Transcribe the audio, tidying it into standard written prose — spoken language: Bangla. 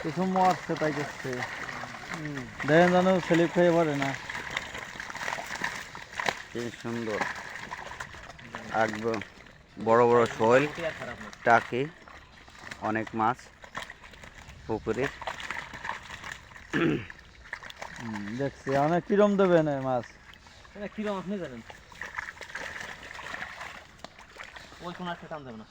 কিছু মারছে তাই করছে দেখেন জানো স্লিপ খেয়ে পড়ে না। কি সুন্দর একদম বড় বড় শোল, টাকি, অনেক মাছ পুকুরে। দেখছি অনেক কিরম দেবেন মাছ, কিরম আপনি জানেন, ওই কোন একটা টান যাবে না।